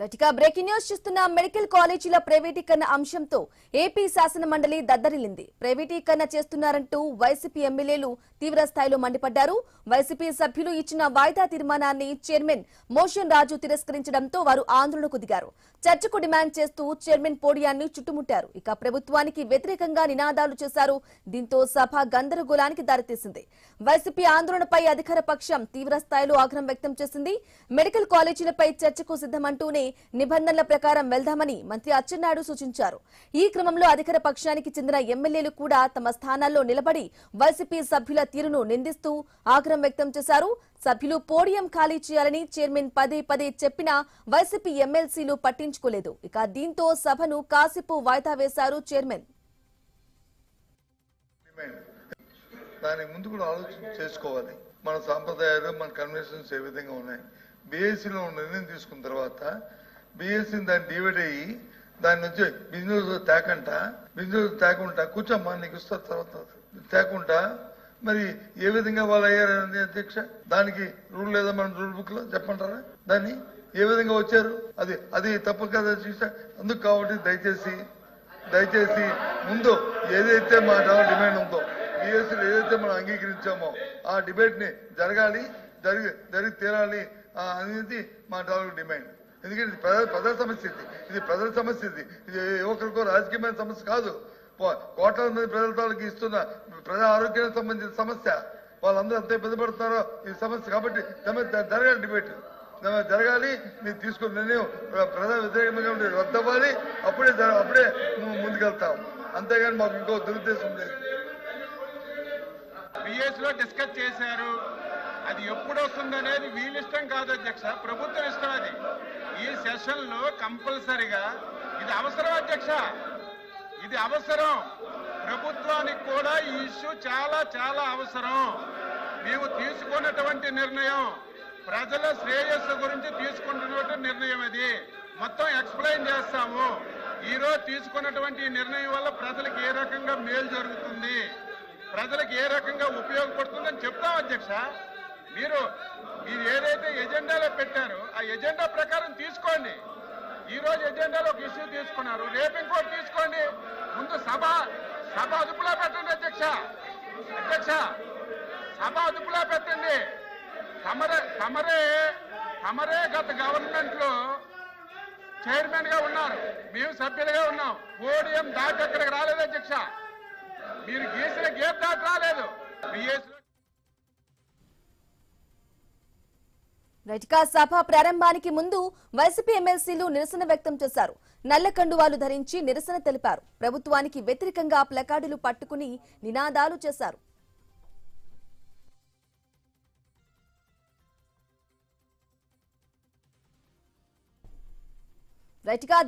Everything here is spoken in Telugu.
రైట్గా బ్రేకింగ్ న్యూస్ చూస్తున్న మెడికల్ కాలేజీల ప్రైవేటీకరణ అంశంతో ఏపీ శాసన మండలి దద్దరిల్లింది. ప్రైవేటీకరణ చేస్తున్నారంటూ వైసీపీ ఎమ్మెల్యేలు తీవ్ర స్థాయిలో మండిపడ్డారు. వైసీపీ సభ్యులు ఇచ్చిన వాయిదా తీర్మానాన్ని చైర్మన్ మోషన్ రాజు తిరస్కరించడంతో వారు ఆందోళనకు దిగారు. చర్చకు డిమాండ్ చేస్తూ చైర్మన్ పోడియాన్ని చుట్టుముట్టారు. ఇక ప్రభుత్వానికి వ్యతిరేకంగా నినాదాలు చేశారు. దీంతో సభ గందరగోళానికి దారితీసింది. వైసీపీ ఆందోళనపై అధికార పక్షం తీవ్ర స్థాయిలో ఆగ్రహం వ్యక్తం చేసింది. మెడికల్ కాలేజీలపై చర్చకు సిద్ధమంటూనే నిబంధనల ప్రకారం వెళ్దామని మంత్రి అచ్చెన్నాయుడు సూచించారు. ఈ క్రమంలో అధికార పక్షానికి చెందిన ఎమ్మెల్యేలు కూడా తమ స్థానాల్లో నిలబడి వైసీపీ సభ్యుల తీరును నిందిస్తూ ఆగ్రహం వ్యక్తం చేశారు. సభ్యులు పోడియం ఖాళీ చేయాలని చైర్మన్ పదే పదే చెప్పినా వైసీపీ ఎమ్మెల్సీలు పట్టించుకోలేదు. ఇక దీంతో సభను కాసేపు వాయిదా వేశారు చైర్మన్. దాని ముందు కూడా ఆలోచన చేసుకోవాలి. మన సాంప్రదాయాలు, మన కన్వెన్షన్స్ ఏ విధంగా ఉన్నాయి. బీఎస్సీలో నిర్ణయం తీసుకున్న తర్వాత బీఎస్సీని దాన్ని డివైడ్ అయ్యి దాని నుంచి బిజినెస్ తేకుండా కూర్చోమ్మా నీకు ఇస్తారు తర్వాత తేకుండా మరి ఏ విధంగా వాళ్ళు అయ్యారని అధ్యక్ష, దానికి రూల్ లేదా మన రూల్ బుక్ లో చెప్పంటారా? దాన్ని ఏ విధంగా వచ్చారు? అది తప్పు కదా చూసా. అందుకు కాబట్టి దయచేసి ముందు ఏదైతే మా డిమాండ్ ఉందో బీఎస్సీలో ఏదైతే మనం అంగీకరించామో ఆ డిబేట్ ని జరిగి తీరాలి అనేది మా డిమాండ్. ఎందుకంటే ఇది ప్రజల సమస్య, ఇది ప్రజల సమస్య, ఇది యువకులకు రాజకీయమైన సమస్య కాదు. కోట్ల మంది ప్రజలకి ఇస్తున్న ప్రజా ఆరోగ్యానికి సంబంధించిన సమస్య. వాళ్ళందరూ ఎంత ఇబ్బంది పడుతున్నారో ఈ సమస్య. కాబట్టి జరగాలి డిబేట్, జరగాలి. మీరు తీసుకున్న నిర్ణయం ప్రజా వ్యతిరేకంగా రద్దవ్వాలి. అప్పుడే ముందుకెళ్తాం. అంతేగాని మాకు ఇంకో దురుద్దేశం లేదు. బిఎస్ లో డిస్కస్ చేశారు. అది ఎప్పుడు వస్తుందనేది వీళ్ళ ఇష్టం కాదు అధ్యక్ష, ప్రభుత్వం ఇష్టం. అది ఈ సెషన్ లో కంపల్సరిగా ఇది అవసరం అధ్యక్ష, ఇది అవసరం. ప్రభుత్వానికి కూడా ఈ ఇష్యూ చాలా చాలా అవసరం. మేము తీసుకున్నటువంటి నిర్ణయం ప్రజల శ్రేయస్సు గురించి తీసుకుంటున్నటువంటి నిర్ణయం. అది మొత్తం ఎక్స్ప్లెయిన్ చేస్తాము. ఈ రోజు తీసుకున్నటువంటి నిర్ణయం వల్ల ప్రజలకు ఏ రకంగా మేలు జరుగుతుంది, ప్రజలకు ఏ రకంగా ఉపయోగపడుతుందని చెప్తాం అధ్యక్ష. మీరు ఏదైతే ఎజెండాలో పెట్టారో ఆ ఎజెండా ప్రకారం తీసుకోండి. ఈ రోజు ఎజెండాలో ఒక ఇష్యూ తీసుకున్నారు, రేపు ఇంకోటి తీసుకోండి. ముందు సభ అదుపులో పెట్టండి అధ్యక్ష, సభ అదుపులో పెట్టండి. తమరే గత గవర్నమెంట్ లో చైర్మన్ గా ఉన్నారు, మేము సభ్యులుగా ఉన్నాం. పోడియం దాటి అక్కడికి రాలేదు అధ్యక్ష, మీరు గీసిన గేట్ దాటి రాలేదు. రైట్గా సభ ప్రారంభానికి ముందు వైసీపీ ఎమ్మెల్సీలు నిరసన వ్యక్తం చేశారు. నల్ల కండువాలు ధరించి నిరసన తెలిపారు. ప్రభుత్వానికి వ్యతిరేకంగా ప్లకార్డులు పట్టుకుని నినాదాలు చేశారు. రైట్గా